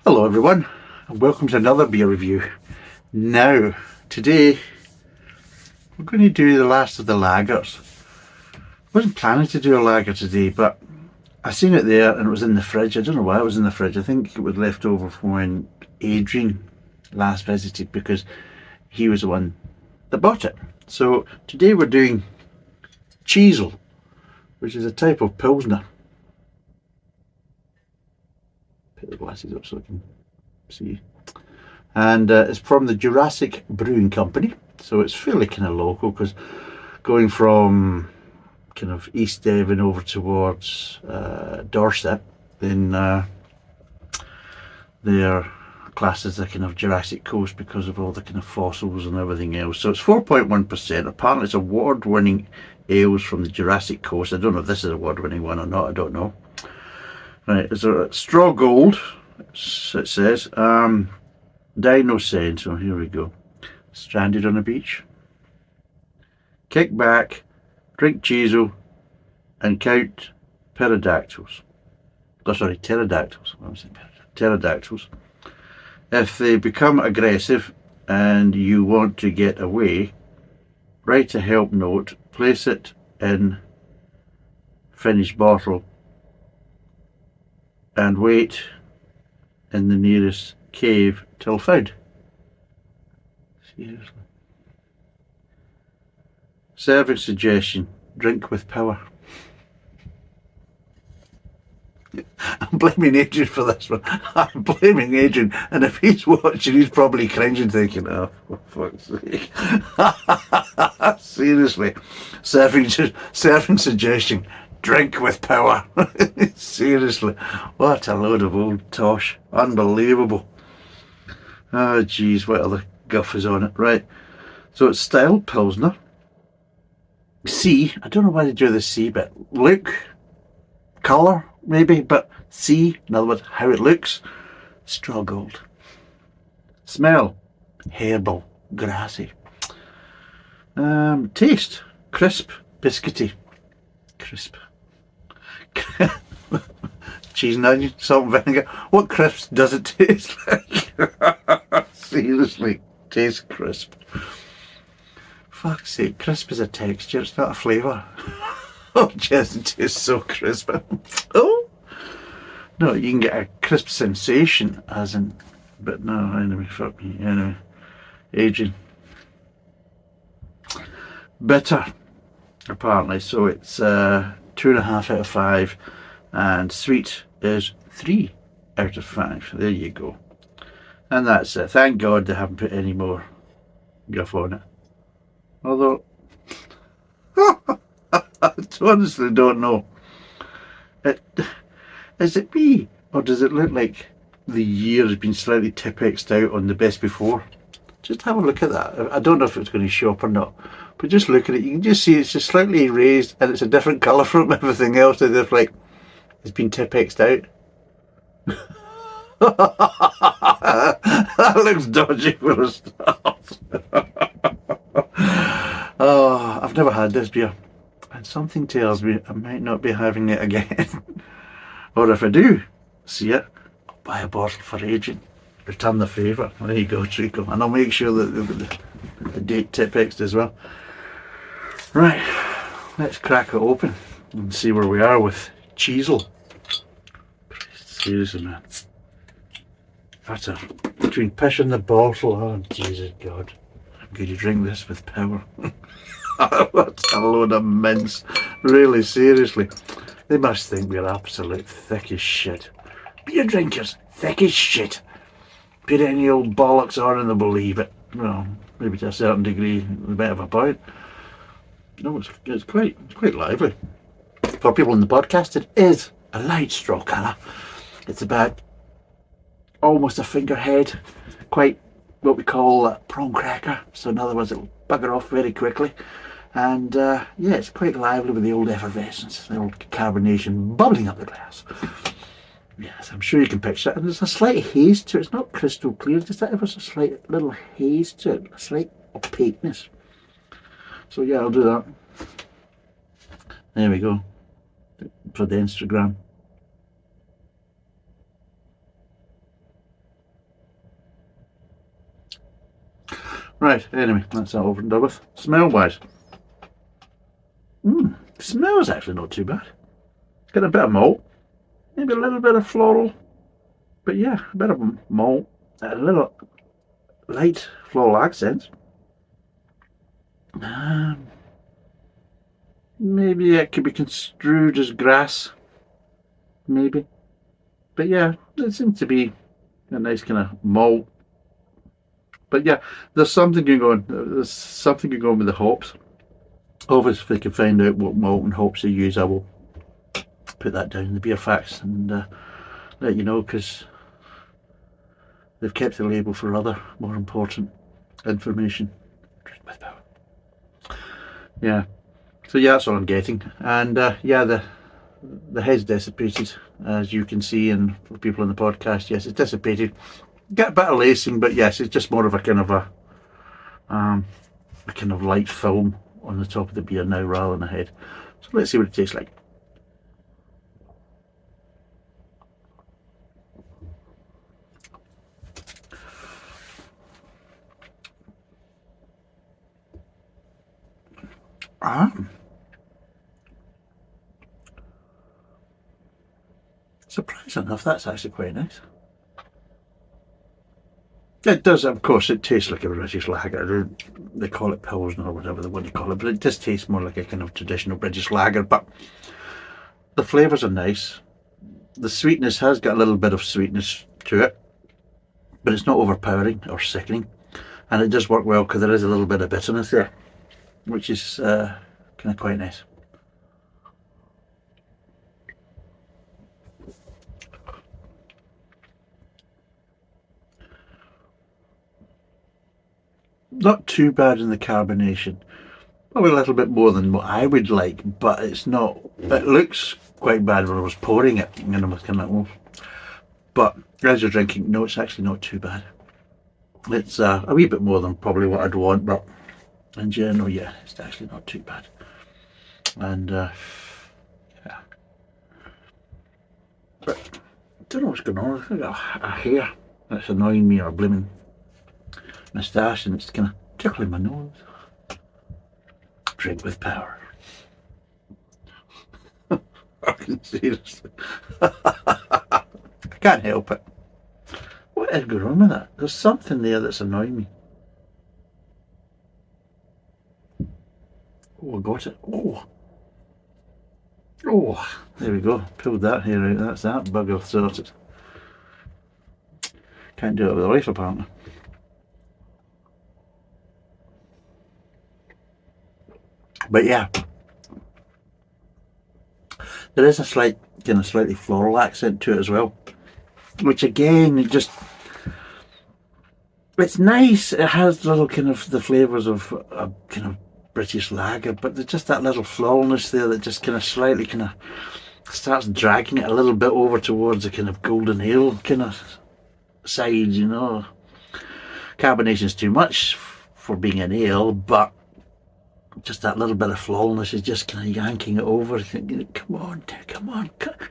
Hello everyone, and welcome to another beer review. Now, today we're going to do the last of the lagers. I wasn't planning to do a lager today, but I seen it there and it was in the fridge. I don't know why it was in the fridge. I think it was left over from when Adrian last visited, because he was the one that bought it. So today we're doing Chesil, which is a type of Pilsner. Put the glasses up so I can see. And it's from the Jurassic Brewing Company, so it's fairly kind of local, because going from kind of East Devon over towards Dorset, then they're classed as the kind of Jurassic Coast because of all the kind of fossils and everything else. So it's 4.1%. Apparently it's award-winning ales from the Jurassic Coast. I don't know if this is an award-winning one or not, I don't know. Right, it's a straw gold, it says. Dino said, so here we go. Stranded on a beach. Kick back, drink Chesil, and count pterodactyls. Oh, sorry, pterodactyls. What am I saying? Pterodactyls. If they become aggressive and you want to get away, write a help note, place it in finished bottle, and wait in the nearest cave till found. Seriously. Serving suggestion: drink with power. I'm blaming Adrian for this one. I'm blaming Adrian, and if he's watching, he's probably cringing, thinking, "Oh, for fuck's sake!" Seriously, serving suggestion: drink with power. Seriously, what a load of old tosh! Unbelievable. Oh geez, what other guff is on it? Right, so it's style Pilsner. C, I don't know why they do the C bit. Look, colour maybe, but C, in other words, how it looks, straw gold. Smell, herbal, grassy. Taste, crisp, biscuity. Crisp. Cheese and onion, salt and vinegar. What crisp does it taste like? Seriously, tastes crisp. Fuck's sake, crisp is a texture, it's not a flavour. Oh, just it tastes so crisp. Oh! No, you can get a crisp sensation, as in, but no, anyway, fuck me, anyway. Aging. Bitter, apparently, so it's 2.5 out of 5, and sweet is 3 out of 5. There you go. And that's it. Thank God they haven't put any more guff on it. Although, I honestly don't know. Is it me, or does it look like the year has been slightly Tipp-Ex'd out on the best before? Just have a look at that. I don't know if it's going to show up or not, but just look at it. You can just see it's just slightly raised, and it's a different colour from everything else. As if like it's been Tipp-Ex'd out. That looks dodgy for a start. Oh, I've never had this beer, and something tells me I might not be having it again. Or if I do see it, I'll buy a bottle for Adrian. Return the favour. There you go, Trico. And I'll make sure that the date Tipp-Ex'd as well. Right, let's crack it open and see where we are with Chesil. Seriously, man. That's between piss and the bottle. Oh, Jesus God. I'm going to drink this with power. That's a load of mince. Really, seriously. They must think we're absolute thick as shit. Beer drinkers, thick as shit. Put any old bollocks on and they'll believe it. Well, maybe to a certain degree, a bit of a point. No, it's quite lively. For people in the podcast, it is a light straw colour. It's about almost a finger head, quite what we call a prawn cracker. So in other words, it'll bugger off very quickly. And yeah, it's quite lively with the old effervescence, the old carbonation bubbling up the glass. Yes, I'm sure you can picture it. And there's a slight haze to it. It's not crystal clear, just that there's a slight little haze to it, a slight opaqueness. So yeah, I'll do that. There we go. For the Instagram. Right, anyway, that's that over and done with. Smell-wise. Smells actually not too bad. It's got a bit of malt, maybe a little bit of floral, but yeah, a bit of malt, a little light floral accents. Maybe it could be construed as grass, maybe. But yeah, it seems to be a nice kind of malt. But yeah, there's something going on. There's something going on with the hops. Obviously, if I can find out what malt and hops they use, I will put that down in the beer facts and let you know, because they've kept the label for other more important information. Yeah. So yeah, that's what I'm getting. And yeah, the head's dissipated, as you can see, and for people in the podcast, yes, it's dissipated. Get a bit of lacing, but yes, it's just more of a kind of a kind of light film on the top of the beer now rather than a head. So let's see what it tastes like. Surprising enough, that's actually quite nice. It does, of course, it tastes like a British lager. They call it Pilsner or whatever they want to call it, but it does taste more like a kind of traditional British lager. But the flavours are nice. The sweetness has got a little bit of sweetness to it, but it's not overpowering or sickening. And it does work well because there is a little bit of bitterness there, which is kind of quite nice. Not too bad in the carbonation. Probably a little bit more than what I would like, but it's not. It looks quite bad when I was pouring it, and I was kind of like, oh. But as you're drinking, no, it's actually not too bad. It's a wee bit more than probably what I'd want, but in general, yeah, it's actually not too bad. And yeah, but I don't know what's going on. I've got a hair that's annoying me, or a blooming moustache, and it's kind of tickling my nose. Drink with power. Fucking seriously. I can't help it. What is going on with that? There's something there that's annoying me. Oh, I got it. Oh. Oh, there we go. Pulled that hair out. That's that bugger sorted. Can't do it with a rifle, apparently. But yeah, there is a slight, kind of slightly floral accent to it as well, which again, it's nice. It has little kind of the flavours of a kind of British lager, but there's just that little floralness there that just kind of slightly kind of starts dragging it a little bit over towards a kind of golden ale kind of side, you know. Carbonation's too much for being an ale, but just that little bit of flawlessness is just kind of yanking it over, thinking, come on,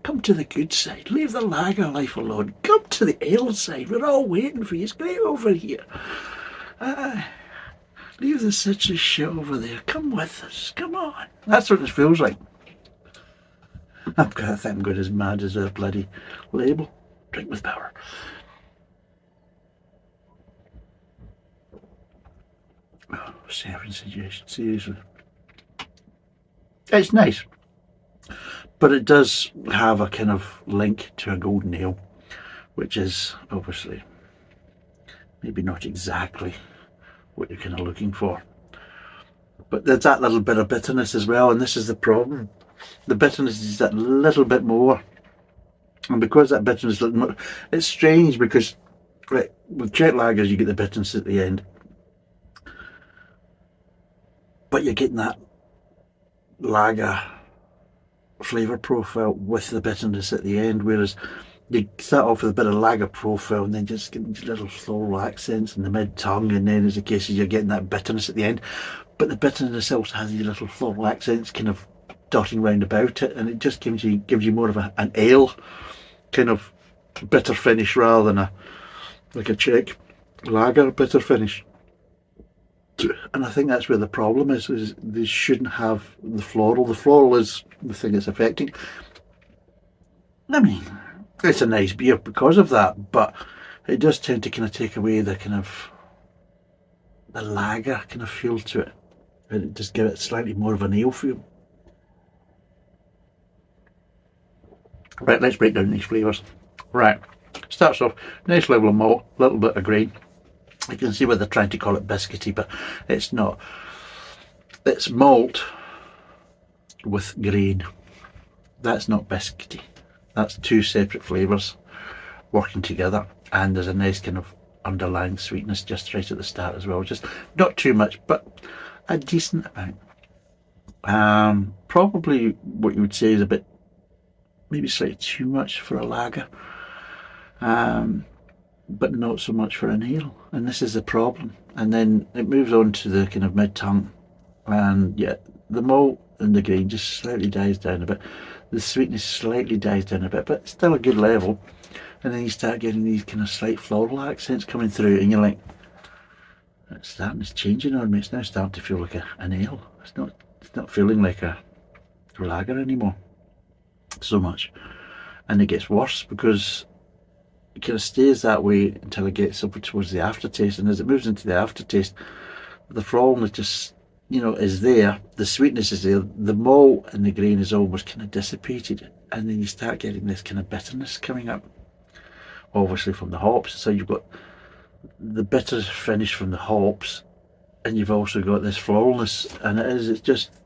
come to the good side. Leave the lager life alone. Come to the ale side. We're all waiting for you. It's great over here. Leave the citrus shit over there. Come with us. Come on. That's what it feels like. I think I'm going as mad as a bloody label. Drink with power. Oh, serving suggestion, seriously. It's nice, but it does have a kind of link to a golden ale, which is obviously maybe not exactly what you're kind of looking for. But there's that little bit of bitterness as well, and this is the problem. The bitterness is that little bit more. And because that bitterness, it's strange because right, with Czech lagers you get the bitterness at the end, but you're getting that lager flavour profile with the bitterness at the end, whereas you start off with a bit of lager profile and then just get these little floral accents in the mid-tongue, and then as the case is you're getting that bitterness at the end, but the bitterness also has these little floral accents kind of dotting round about it, and it just gives you more of an ale kind of bitter finish rather than like a Czech lager bitter finish. And I think that's where the problem is they shouldn't have the floral. The floral is the thing that's affecting. I mean, it's a nice beer because of that, but it does tend to kind of take away the kind of the lager kind of feel to it, and just give it slightly more of an ale feel. Right, let's break down these flavours. Right, starts off nice level of malt, little bit of grain. You can see why they're trying to call it biscuity, but it's not. It's malt with grain. That's not biscuity. That's two separate flavours working together, and there's a nice kind of underlying sweetness just right at the start as well. Just not too much, but a decent amount. Probably what you would say is a bit, maybe slightly too much for a lager, but not so much for an ale. And this is the problem. And then it moves on to the kind of mid-tongue, and yeah, the malt and the grain just slightly dies down a bit. The sweetness slightly dies down a bit, but still a good level. And then you start getting these kind of slight floral accents coming through, and you're like, it's changing on me. It's now starting to feel like an ale. It's not feeling like a lager anymore so much. And it gets worse because it kind of stays that way until it gets up towards the aftertaste. And as it moves into the aftertaste, the floralness just, is there. The sweetness is there. The malt and the grain is almost kind of dissipated. And then you start getting this kind of bitterness coming up, obviously from the hops. So you've got the bitter finish from the hops, and you've also got this floralness, and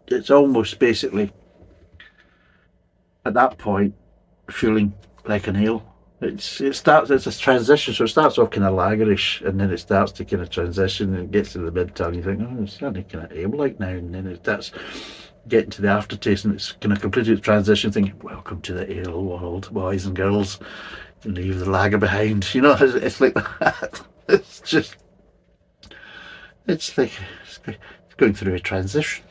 it's almost basically at that point feeling like an ale. It's a transition, so it starts off kind of lagerish, and then it starts to kind of transition, and it gets to the mid-tongue. You think, oh, it's starting kind of ale-like now, and then it starts getting to the aftertaste, and it's kind of completely the transition, thinking, welcome to the ale world, boys and girls. Leave the lager behind. It's like that. It's like it's going through a transition.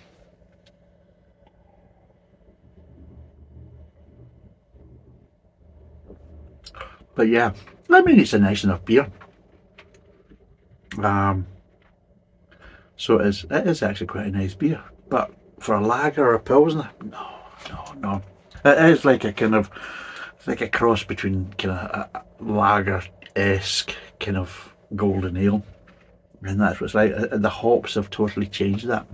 But yeah, I mean, it's a nice enough beer. So it is actually quite a nice beer. But for a lager or a pilsner, no. It is like a kind of, like a cross between kind of a lager-esque kind of golden ale. And that's what it's like. The hops have totally changed that.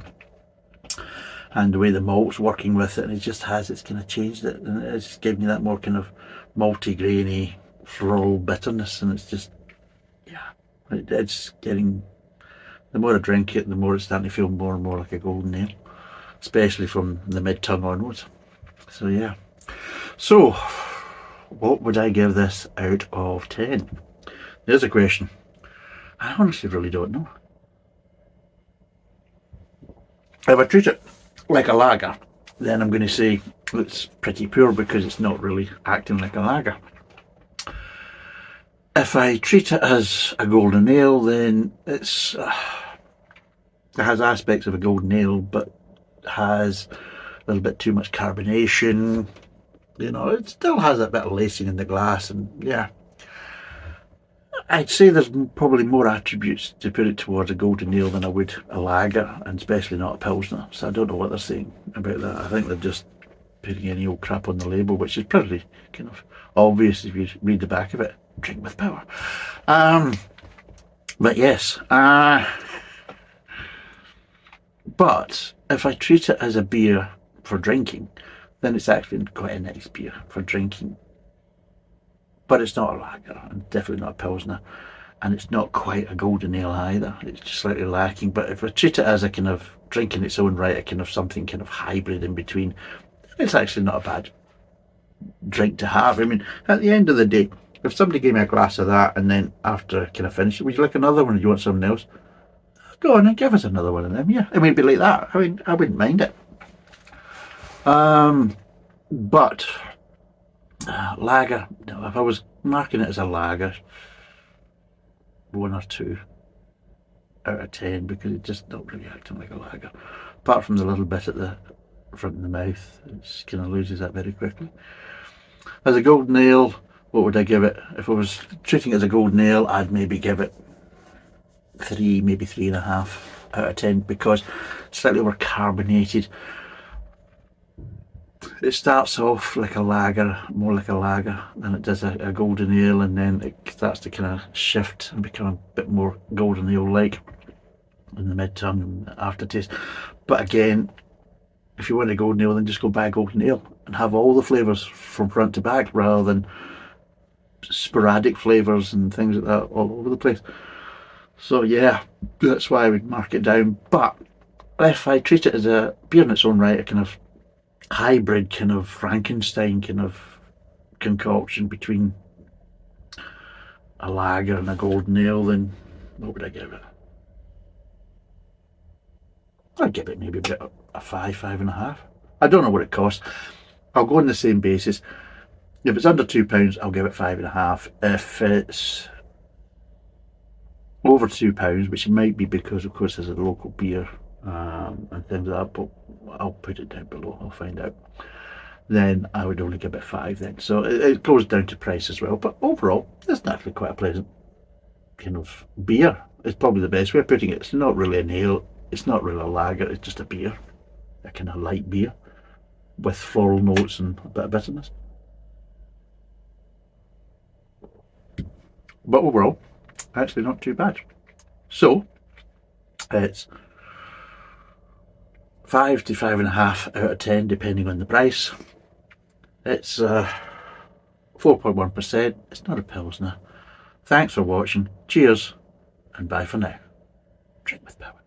And the way the malt's working with it, and it's kind of changed it. And it's just giving you that more kind of malty, grainy, floral bitterness. And it's just, yeah, it's getting, the more I drink it, the more it's starting to feel more and more like a golden ale. Especially from the mid-tongue onwards. So yeah. So, what would I give this out of 10? There's a question. I honestly really don't know. If I treat it like a lager, then I'm going to say it's pretty poor because it's not really acting like a lager. If I treat it as a golden ale, then it has aspects of a golden ale, but has a little bit too much carbonation. It still has a bit of lacing in the glass, and yeah, I'd say there's probably more attributes to put it towards a golden ale than I would a lager, and especially not a pilsner. So I don't know what they're saying about that. I think they're just putting any old crap on the label, which is pretty kind of obvious if you read the back of it. Drink with power. But yes. But if I treat it as a beer for drinking, then it's actually quite a nice beer for drinking. But it's not a lager, and definitely not a pilsner, and it's not quite a golden ale either. It's just slightly lacking. But if I treat it as a kind of drink in its own right, a kind of something kind of hybrid in between, it's actually not a bad drink to have. I mean, at the end of the day, if somebody gave me a glass of that, and then after kind of finish it, would you like another one? Or do you want something else? Go on and give us another one of them. Yeah, I mean, it'd be like that. I mean, I wouldn't mind it. But lager, no, if I was marking it as a lager, 1 or 2 out of 10, because it's just not really acting like a lager. Apart from the little bit at the front of the mouth, it kind of loses that very quickly. As a golden ale, what would I give it? If I was treating it as a golden ale, I'd maybe give it 3, maybe 3.5 out of 10 because it's slightly over carbonated. It starts off like a lager, more like a lager than it does a golden ale, and then it starts to kind of shift and become a bit more golden ale like in the mid-tongue and aftertaste. But again, if you want a golden ale, then just go buy a golden ale and have all the flavours from front to back rather than sporadic flavours and things like that all over the place. So yeah, that's why I would mark it down. But if I treat it as a beer in its own right, a kind of hybrid, kind of Frankenstein kind of concoction between a lager and a golden ale, then what would I give it? I'd give it maybe about a 5, 5.5. I don't know what it costs. I'll go on the same basis. If it's under £2, I'll give it 5.5. If it's over £2, which it might be because, of course, there's a local beer and things like that, but I'll put it down below. I'll find out. Then I would only give it 5 then. So it goes down to price as well. But overall, it's actually quite a pleasant kind of beer. It's probably the best way of putting it. It's not really an ale. It's not really a lager. It's just a beer, a kind of light beer with floral notes and a bit of bitterness. But overall, actually not too bad. So it's 5 to 5.5 out of 10 depending on the price. It's 4.1%. It's not a Pilsner. Thanks for watching. Cheers and bye for now. Drink with power.